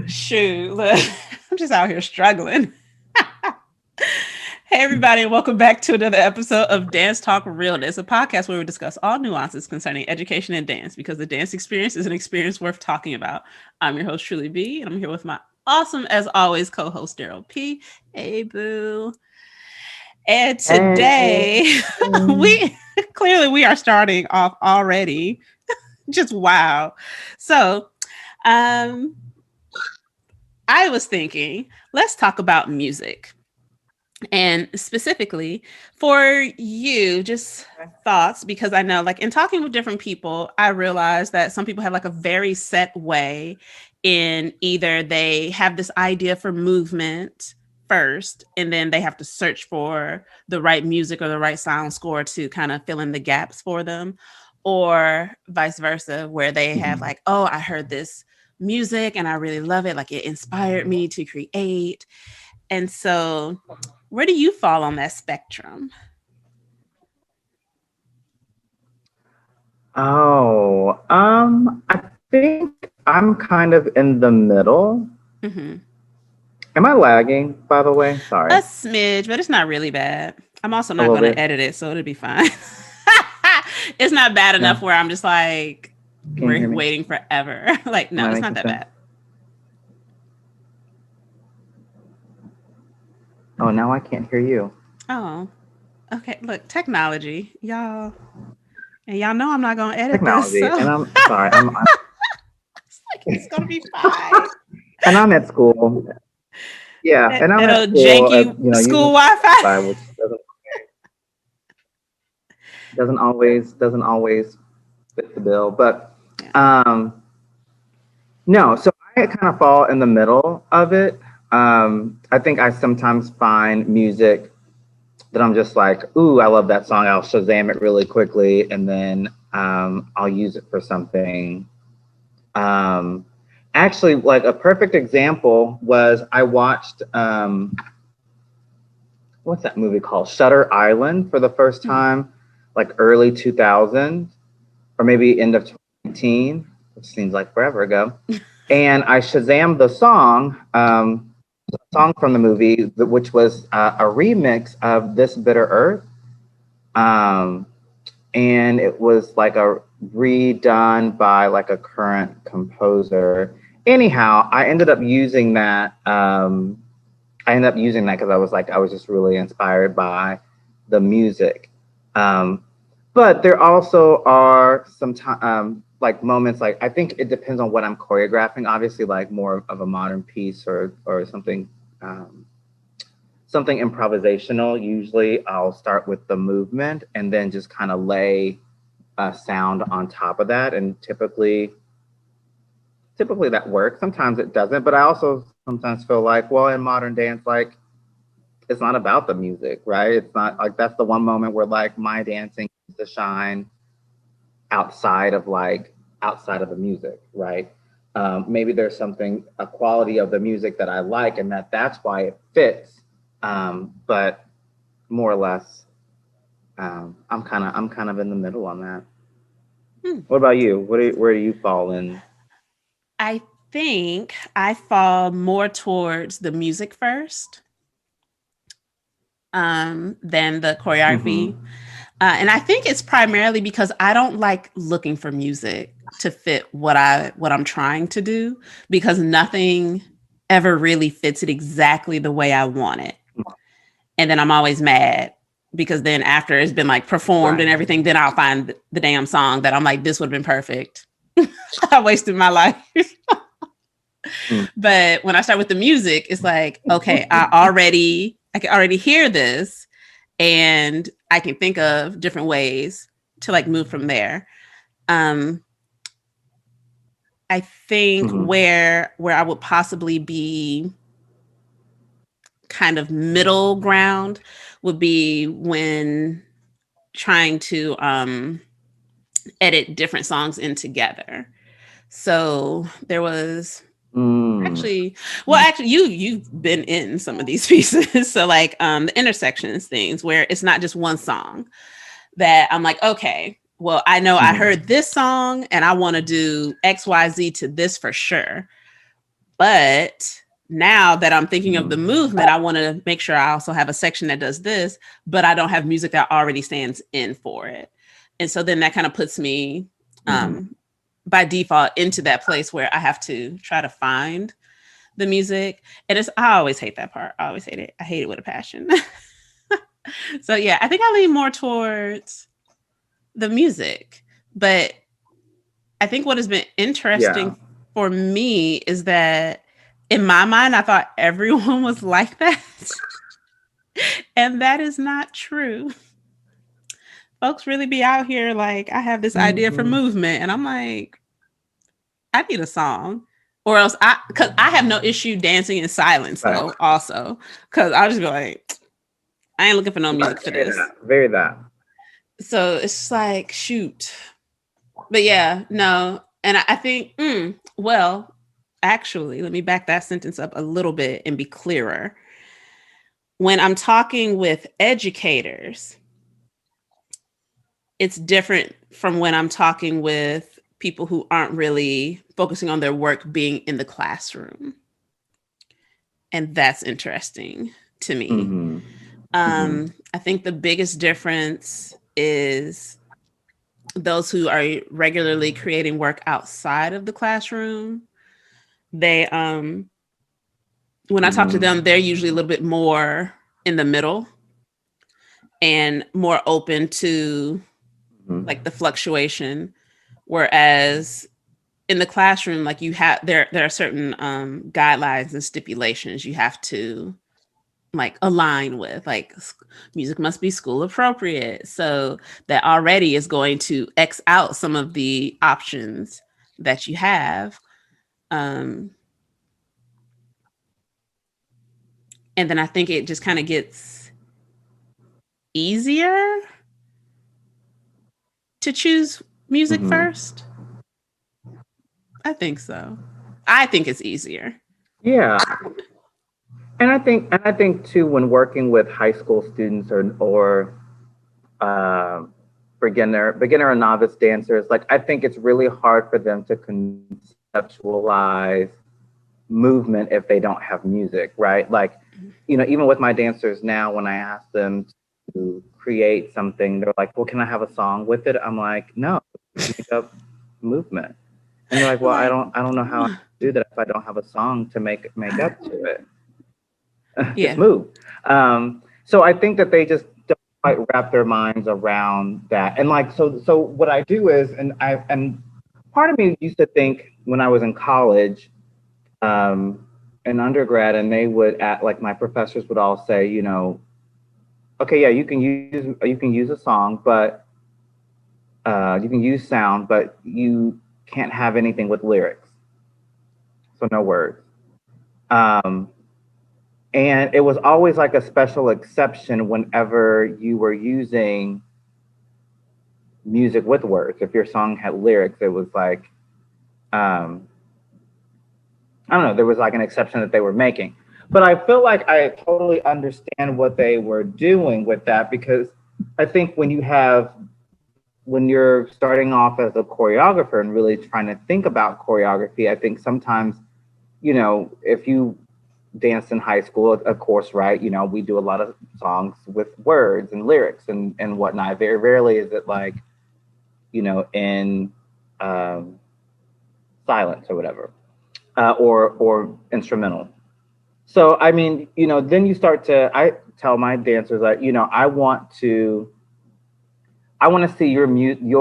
Shoot, look, I'm just out here struggling. Hey, everybody, and welcome back to another episode of Dance Talk Realness, a podcast where we discuss all nuances concerning education and dance because the dance experience is an experience worth talking about. I'm your host, Truly B, and I'm here with my awesome, as always, co host, Daryl P. Hey, boo. And Hey. today, we clearly we are starting off already. Just wow. So, um, I was thinking, let's talk about music. And specifically for you, just thoughts, because I know, like, in talking with different people, I realized that some people have like a very set way in either they have this idea for movement first, and then they have to search for the right music or the right sound score to kind of fill in the gaps for them, or vice versa, where they have like, oh, I heard this music and I really love it. Like, it inspired me to create. And so, where do you fall on that spectrum? I think I'm kind of in the middle. Mm-hmm. Am I lagging, by the way? A Sorry. smidge, but it's not really bad. I'm also A not little going to bit. edit it, so it'll be fine. It's not bad enough No. where I'm just like, Can you we're hear me? waiting forever. Like, Am no, I it's not making that sense? bad. Oh, now I can't hear you. Oh, okay. Look, technology, y'all. And y'all know I'm not going to edit this. Technology. So And I'm sorry. it's like, it's going to be fine. And I'm at school. Yeah, and I'm That at old school janky using school Wi Fi. Wi-Fi, which doesn't always fit the bill. But Yeah. um no, so I kind of fall in the middle of it. I think I sometimes find music that I'm just like, ooh, I love that song. I'll Shazam it really quickly, and then I'll use it for something. Um, Actually, like a perfect example was I watched what's that movie called? Shutter Island for the first Hmm. time, like early 2000s, or maybe end of 2019, which seems like forever ago. And I Shazammed the song from the movie, which was a remix of "This Bitter Earth," um, and it was like a redone by like a current composer. Anyhow, I ended up using that because I was just really inspired by the music. Um, but there also are some like moments, like I think it depends on what I'm choreographing. Obviously, like more of a modern piece or um, something improvisational. Usually, I'll start with the movement and then just kind of lay a sound on top of that. And typically that works. Sometimes it doesn't. But I also sometimes feel like, well, in modern dance, like it's not about the music, right? It's not like that's the one moment where like my dancing is to shine outside of outside of the music, right? Maybe there's something a quality of the music that I like, and that's why it fits. But more or less, I'm kind of in the middle on that. Hmm. What about you? Where do you fall in? I think I fall more towards the music first, than the choreography. Mm-hmm. And I think it's primarily because I don't like looking for music to fit what I'm trying to do, because nothing ever really fits it exactly the way I want it. And then I'm always mad because then after it's been like performed and Right. everything, then I'll find the damn song that I'm like, this would have been perfect. I wasted my life. Mm. But when I start with the music, it's like, okay, I can already hear this, and I can think of different ways to like move from there. Um, I think Mm-hmm. where I would possibly be kind of middle ground would be when trying to edit different songs in together. So there was Mm. actually, well, actually, you've been in some of these pieces. So like the intersections things where it's not just one song that I'm like, okay, well, I know I Mm-hmm. heard this song and I want to do XYZ to this for sure. But now that I'm thinking of the movement, I want to make sure I also have a section that does this, but I don't have music that already stands in for it. And so then that kind of puts me Mm-hmm. by default into that place where I have to try to find the music. And I always hate that part. I always hate it. I hate it with a passion. So yeah, I think I lean more towards the music. But I think what has been Yeah. interesting for me is that in my mind, I thought everyone was like that. And that is not true. Folks really be out here like, I have this idea for Mm-hmm. movement. And I'm like, I need a song. Or else because I have no issue dancing in silence Right. though, also. Because I'll just be like, I ain't looking for no Right. music for Very this. that. Very that. So it's like, shoot. But yeah, no. And I think, well, actually, let me back that sentence up a little bit and be clearer. When I'm talking with educators, it's different from when I'm talking with people who aren't really focusing on their work being in the classroom. And that's interesting to me. Mm-hmm. Mm-hmm. I think the biggest difference is those who are regularly creating work outside of the classroom. They when I talk to Mm-hmm. them, they're usually a little bit more in the middle and more open to Mm-hmm. like the fluctuation. Whereas in the classroom, like there are certain guidelines and stipulations you have to like align with. Like music must be school appropriate. So that already is going to X out some of the options that you have. Um, and then I think it just kind of gets easier to choose music Mm-hmm. first. I think so. I think it's easier. Yeah. And I think too, when working with high school students or uh, beginner and novice dancers, like I think it's really hard for them to conceptualize movement if they don't have music, right? Like, even with my dancers now, when I ask them to create something, they're like, "Well, can I have a song with it?" I'm like, "No, make up movement." And they're like, "Well, I Like, don't know how I do that if I don't have a song to make up to it." Just yeah, move. So I think that they just don't quite wrap their minds around that. And like, so what I do is, and part of me used to think when I was in college, in undergrad, and they would at like my professors would all say, okay, yeah, you can use a song, but you can use sound, but you can't have anything with lyrics, so no words. Um, And it was always like a special exception whenever you were using music with words. If your song had lyrics, it was like, um, I don't know, there was like an exception that they were making. But I feel like I totally understand what they were doing with that because I think when you're starting off as a choreographer and really trying to think about choreography, I think sometimes, if you danced in high school, of course, right? We do a lot of songs with words and lyrics and whatnot. Very rarely is it like, in um, silence or whatever, or instrumental. So I mean, then you start to. I tell my dancers that I want to see your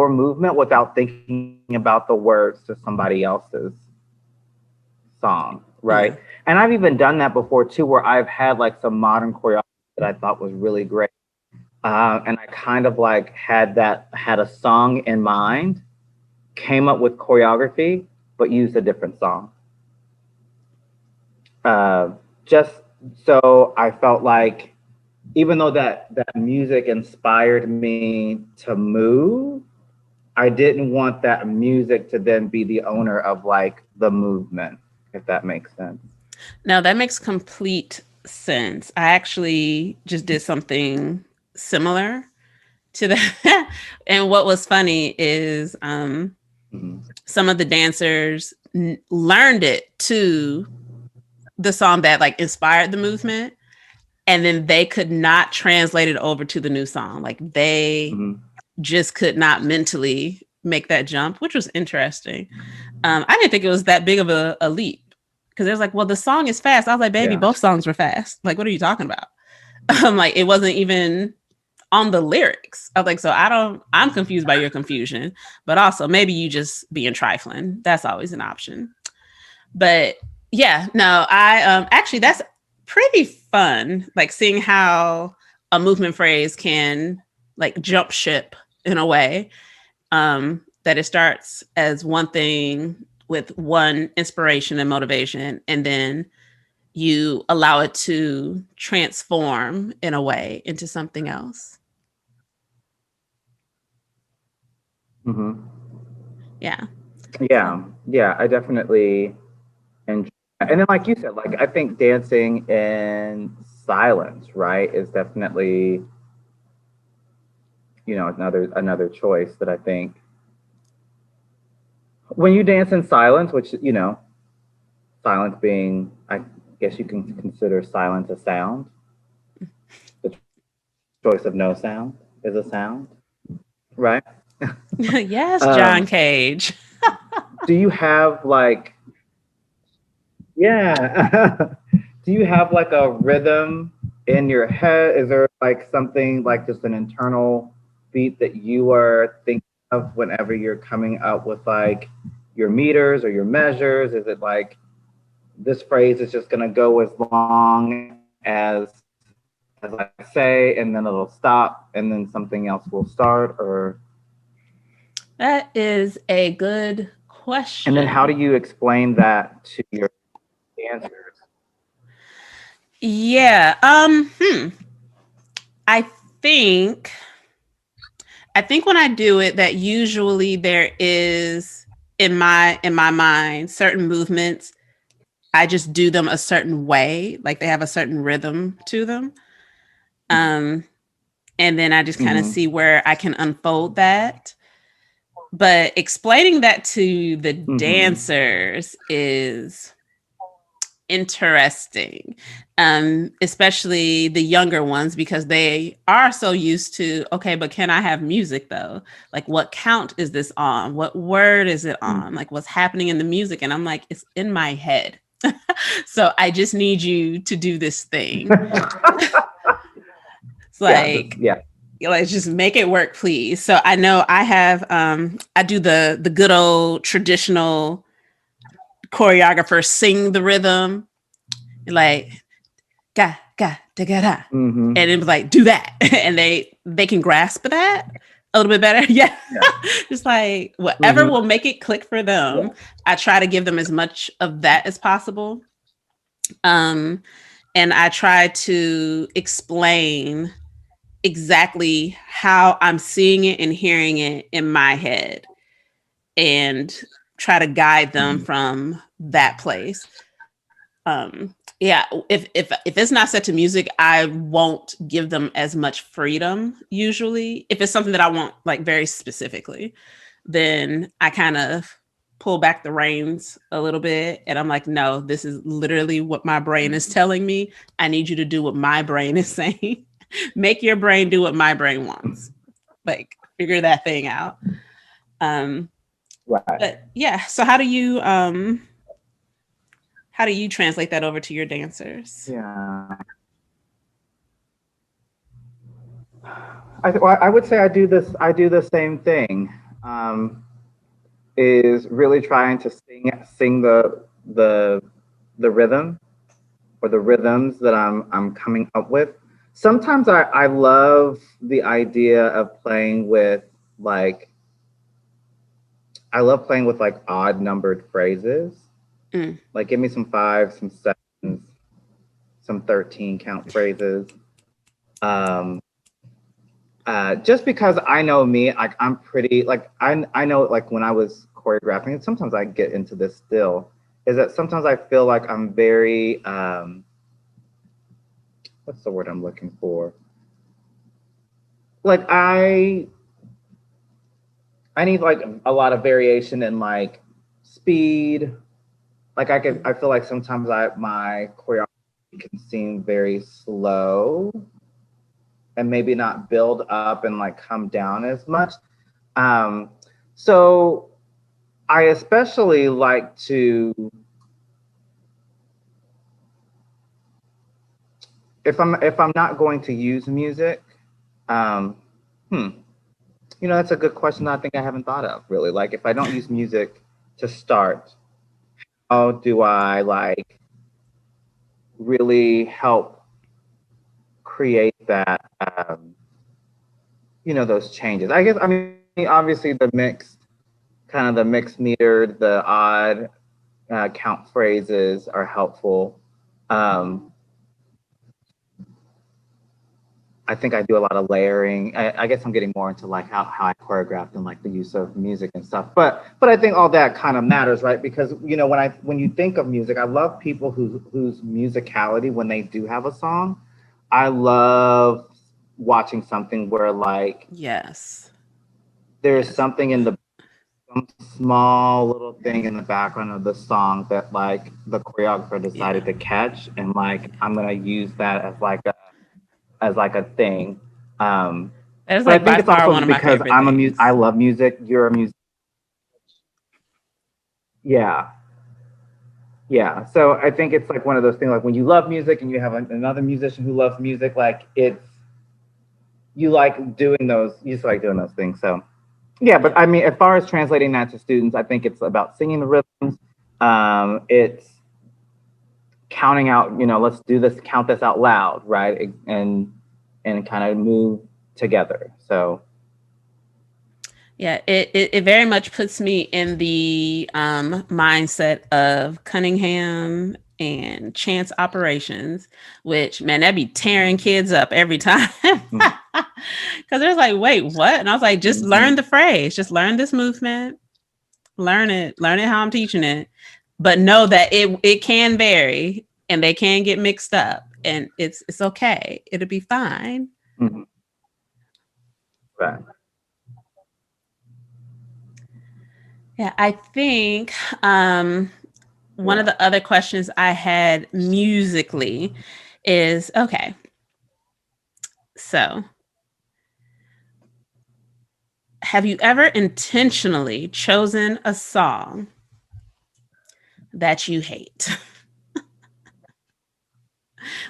movement without thinking about the words to somebody else's song, right? yeah. And I've even done that before too, where I've had like some modern choreography that I thought was really great, and I kind of like had a song in mind, came up with choreography, but used a different song, uh, just so I felt like even though that music inspired me to move, I didn't want that music to then be the owner of like the movement, if that makes sense. No, that makes complete sense. I actually just did something similar to that. And what was funny is Mm-hmm. some of the dancers learned it too the song that like inspired the movement, and then they could not translate it over to the new song. Like they Mm-hmm. just could not mentally make that jump, which was interesting. I didn't think it was that big of a leap because it was like, well, the song is fast. I was like, baby, Yeah. both songs were fast. Like, what are you talking about? I'm like, it wasn't even on the lyrics. I was like, so I'm confused by your confusion, but also maybe you just being trifling. That's always an option. But yeah, no, I actually that's pretty fun. Like seeing how a movement phrase can like jump ship in a way, that it starts as one thing with one inspiration and motivation, and then you allow it to transform in a way into something else. Mm-hmm. Yeah. So Yeah. Yeah. I definitely enjoy that. And then, like you said, like I think dancing in silence, right, is definitely, another choice that I think when you dance in silence, which silence being, I guess you can consider silence a sound. The choice of no sound is a sound, right? yes, John um, Cage. do you have like, yeah, do you have like a rhythm in your head? Is there like something like just an internal beat that you are thinking of whenever you're coming up with like your meters or your measures? Is it like this phrase is just going to go as long as I say, and then it'll stop, and then something else will start, or That is a good and then how question. do you explain that to your dancers? Yeah. I think I think when I do it, that usually there is in my mind certain movements. I just do them a certain way, like they have a certain rhythm to them. Um, and then I just kind of Mm-hmm. see where I can unfold that. But explaining that to the Mm-hmm. dancers is interesting, especially the younger ones, because they are so used to, okay, but can I have music though? Like, what count is this on? What word is it on? Like, what's happening in the music? And I'm like, it's in my head. So I just need you to do this thing. It's Yeah, just like, yeah. let's just make it work, please. So I know I have, I do the good old traditional choreographer sing the rhythm, like ga ga da ga da, and it Mm-hmm. was like do that, and they can grasp that a little bit better. Yeah, Yeah. just like whatever Mm-hmm. will make it click for them. Yeah. I try to give them as much of that as possible, um, and I try to explain exactly how I'm seeing it and hearing it in my head, and try to guide them Mm-hmm. from that place. Yeah, if it's not set to music, I won't give them as much freedom usually. If it's something that I want like very specifically, then I kind of pull back the reins a little bit, and I'm like, no, this is literally what my brain is telling me. I need you to do what my brain is saying. Make your brain do what my brain wants. Like figure that thing out. um Right. but yeah, so how do you translate that over to your dancers? Yeah. I would say I do this. I do the same thing. Um, is really trying to sing the the rhythm or the rhythms that I'm coming up with. Sometimes I love the idea of playing with like I love playing with like odd numbered phrases. Mm. Like give me some fives, some sevens, some 13 count phrases. Um, just because I know me, like I'm pretty like I know like when I was choreographing, and sometimes I get into this still, is that sometimes I feel like I'm very what's the word I'm looking for? Like I need like a lot of variation in like speed, Like I feel like sometimes my choreography can seem very slow and maybe not build up and like come down as much. Um, so I especially like to, if I'm not going to use music, um, hmm, that's a good question I think I haven't thought of really. Like if I don't use music to start, how do I like really help create that, those changes? I guess, I mean, obviously the mixed meter, the odd count phrases are helpful. Um, I think I do a lot of layering. I guess I'm getting more into like how I choreograph and like the use of music and stuff. But I think all that kind of matters, right? Because when you think of music, I love people whose musicality when they do have a song. I love watching something where like Yes. there's Yes. something in the some small little thing in the background of the song that like the choreographer Yeah. decided to catch, and like I'm gonna use that as like a thing. Um, That is but I like think by it's far also one of my because favorite I things. love music. You're a music. Yeah, yeah. So I think it's like one of those things. Like when you love music and you have another musician who loves music, like you like doing those. You just like doing those things. So yeah. But Yep. I mean, as far as translating that to students, I think it's about singing the rhythms. It's counting out. Let's do this. Count this out loud, right? And kind of move together. So Yeah, it very much puts me in the mindset of Cunningham and Chance Operations, which, man, that'd be tearing kids up every time. mm-hmm. Because they're like, wait, what? And I was like, just Mm-hmm. learn the phrase, just learn this movement, learn it how I'm teaching it, but know that it can vary and they can get mixed up, and it's okay. It'll be fine. Mm-hmm. Right. Yeah, I think one of Yeah. the other questions I had musically is okay, so have you ever intentionally chosen a song that you hate?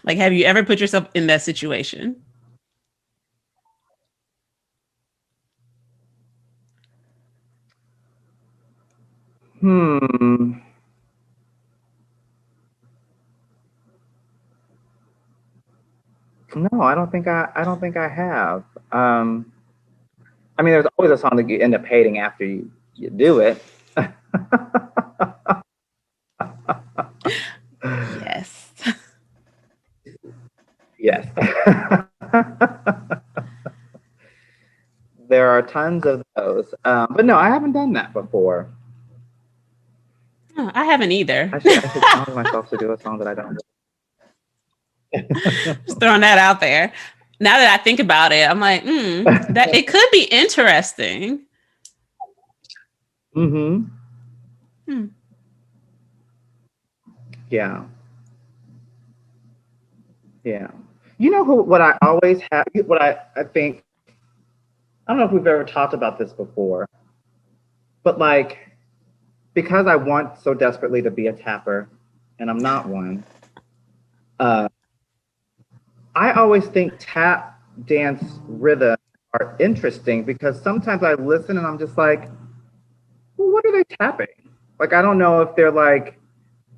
Like, have you ever put yourself in that situation? Hmm. No, I don't think I have. Um, I mean, there's always a song that you end up hating after you do it. Yes. Yes. There are tons of those. But no, I haven't done that before. Oh, I haven't either. I should challenge myself to do a song that I don't. Just throwing that out there. Now that I think about it, I'm like, that it could be interesting. Mm-hmm. Hmm. Yeah. Yeah. You know who? What I always have. What I think. I don't know if we've ever talked about this before, but like because I want so desperately to be a tapper, and I'm not one. Uh, I always think tap dance rhythms are interesting because sometimes I listen and I'm just like, well, what are they tapping? Like, I don't know if they're like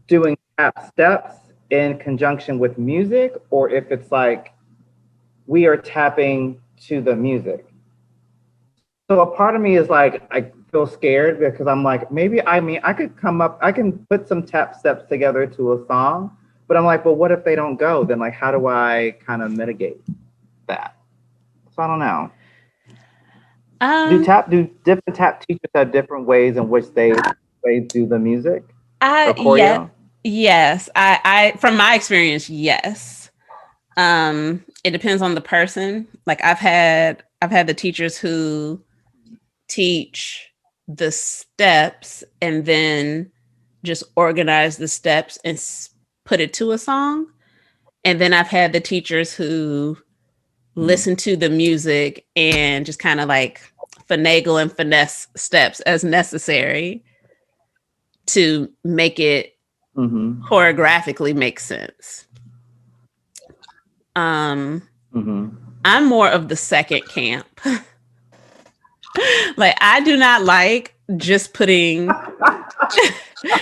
doing tap steps in conjunction with music or if it's like we are tapping to the music. So a part of me is like, I feel scared because I'm like, maybe I mean, I can put some tap steps together to a song, but I'm like, well, what if they don't go? Then like, how do I kind of mitigate that? So I don't know. Um, Do different tap teachers have different ways in which they do the music or yeah, choreo? yes. I from my experience, yes. It depends on the person. Like I've had the teachers who teach the steps and then just organize the steps and put it to a song. And then I've had the teachers who Mhm. listen to the music and just kind of like finagle and finesse steps as necessary to make it Mhm. choreographically make sense. Um, Mhm. I'm more of the second camp. Like I do not like just putting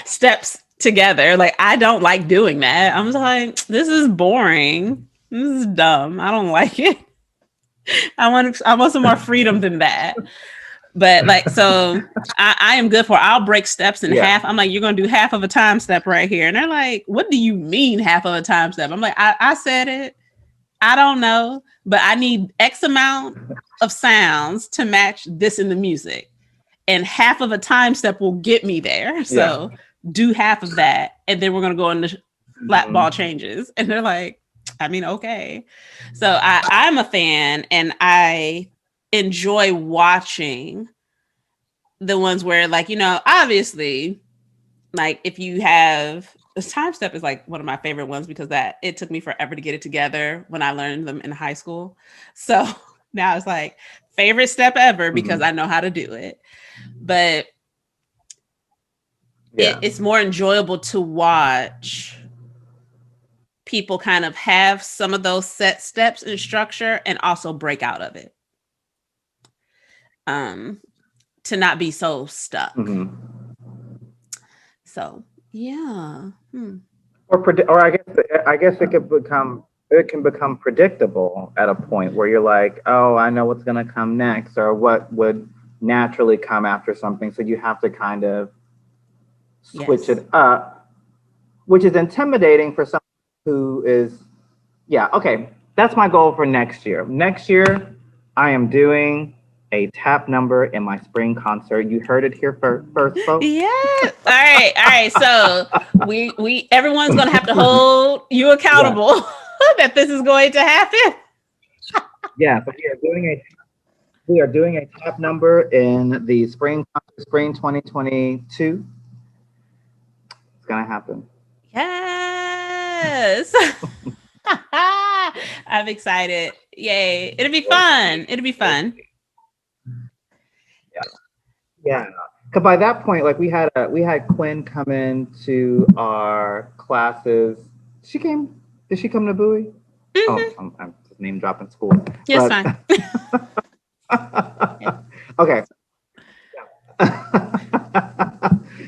steps together. Like I don't like doing that. I'm just like, this is boring. This is dumb. I don't like it. I want some more freedom than that. But like so I am good for I'll break steps in Yeah. half. I'm like, you're gonna do half of a time step right here. And they're like, what do you mean half of a time step? I'm like, I said it. I don't know, but I need X amount of sounds to match this in the music. And half of a time step will get me there. Yeah. So do half of that. And then we're going to go into flat ball Mhm. changes. And they're like, I mean, okay. So I'm a fan and I enjoy watching the ones where, like, obviously, like if you have this time step is like one of my favorite ones because that it took me forever to get it together when I learned them in high school. So now it's like favorite step ever because Mhm. I know how to do it. But Yeah. it's more enjoyable to watch people kind of have some of those set steps and structure and also break out of it. Um, to not be so stuck. Mhm. So yeah. Or I guess it can become predictable at a point where you're like, oh, I know what's gonna come next, or what would naturally come after something. So you have to kind of switch Yes. it up, which is intimidating for someone who is, yeah, okay. That's my goal for next year. Next year, I am doing a tap number in my spring concert. You heard it here first, folks. Yeah. All right. All right. So we everyone's gonna have to hold you Yeah. accountable that this is going to happen. Yeah. So we are doing a tap number in the spring 2022. It's gonna happen. Yes. I'm excited. Yay. It'll be We'll fun. see. It'll be We'll fun. see. Yeah. Yeah. Because by that point, like we had Quinn come into our classes. She came. Did she come to Bowie? Oh, Hmm. I'm just name dropping schools, Yes, but fine. Yeah. okay.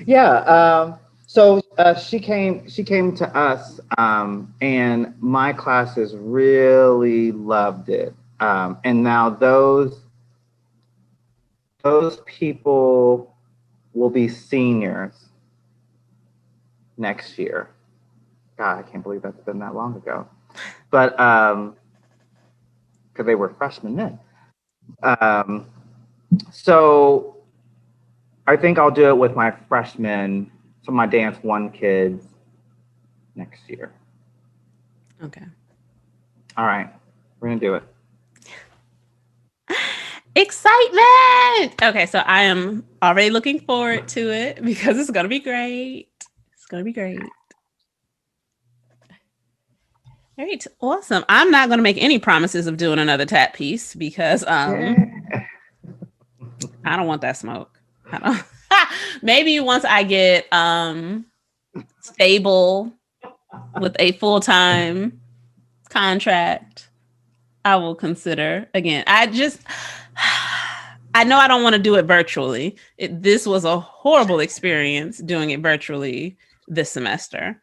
Yeah. So she came to us, and my classes really loved it. And now those people will be seniors next year. God, I can't believe that's been that long ago. But because they were freshmen then. Um, so I think I'll do it with my freshmen, so my dance one kids next year. Okay. All right, we're gonna do it. Excitement. Okay, so I am already looking forward to it because it's gonna be great. It's gonna be great. All right, awesome. I'm not gonna make any promises of doing another tap piece because Yeah. I don't want that smoke. I don't maybe once I get stable with a full-time contract, I will consider again. I know I don't want to do it virtually. This was a horrible experience doing it virtually this semester.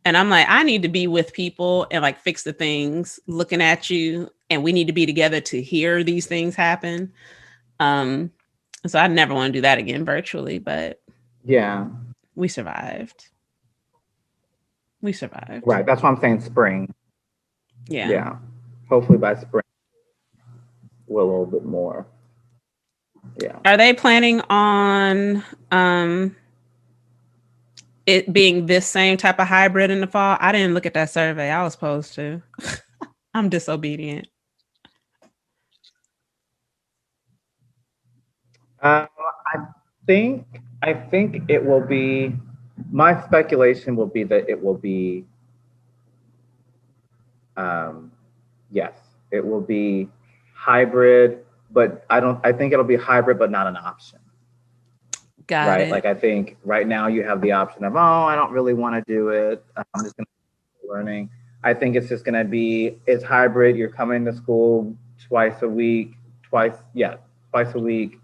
And I'm like, I need to be with people and like fix the things looking at you. And we need to be together to hear these things happen. Um, so I never want to do that again virtually, but Yeah. we survived. We survived. Right. That's why I'm saying spring. Yeah. Yeah. Hopefully by spring we're a little bit more. Yeah. Are they planning on it being this same type of hybrid in the fall? I didn't look at that survey. I was supposed to. I'm disobedient. I think I think it will be. My speculation will be that it will be, um, yes, it will be hybrid, but I think it'll be hybrid, but not an option, Got right? it. Like I think right now you have the option of, oh, I don't really want to do it. I'm just going to learning. I think it's just going to be, it's hybrid. You're coming to school twice a week, twice a week,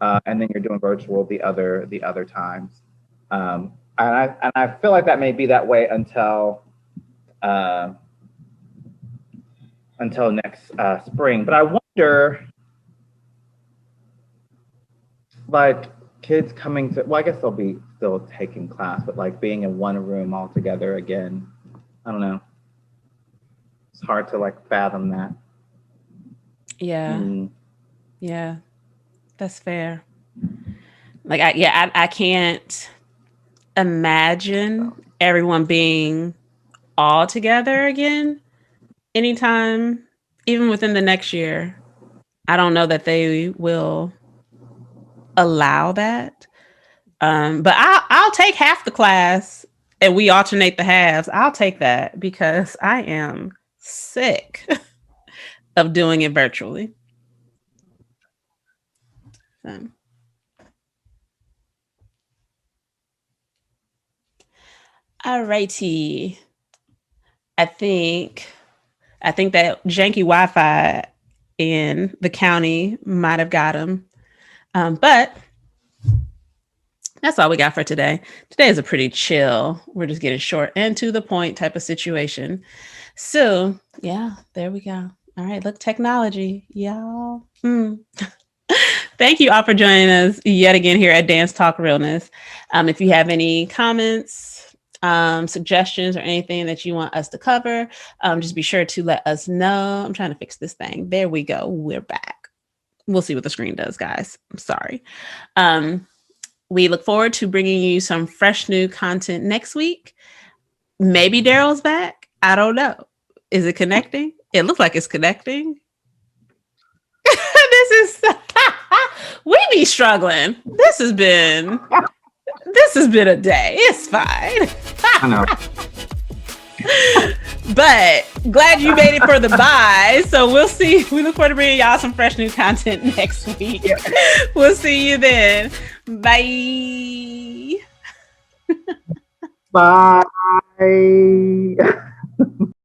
and then you're doing virtual the other times. And I feel like that may be that way uh, until next spring. But I wonder, like kids coming to, well, I guess they'll be still taking class, but like being in one room all together again. I don't know. It's hard to like fathom that. Yeah. Mm. Yeah. That's fair. Like I can't imagine everyone being all together again anytime, even within the next year. I don't know that they will allow that. But I'll take half the class and we alternate the halves. I'll take that because I am sick of doing it virtually. So, all righty. I think I think that janky Wi-Fi in the county might have got him. But that's all we got for today. Today is a pretty chill. We're just getting short and to the point type of situation. So yeah, there we go. All right, look, technology, y'all. Thank you all for joining us yet again here at Dance Talk Realness. If you have any comments, suggestions, or anything that you want us to cover, just be sure to let us know. I'm trying to fix this thing. There we go. We're back. We'll see what the screen does, guys. I'm sorry. We look forward to bringing you some fresh new content next week. Maybe Daryl's back. I don't know. Is it connecting? It looks like it's connecting. This is we be struggling. This has been a day. It's fine. I know. But glad you made it for the bye. So we'll see. We look forward to bringing y'all some fresh new content next week. We'll see you then. Bye. Bye.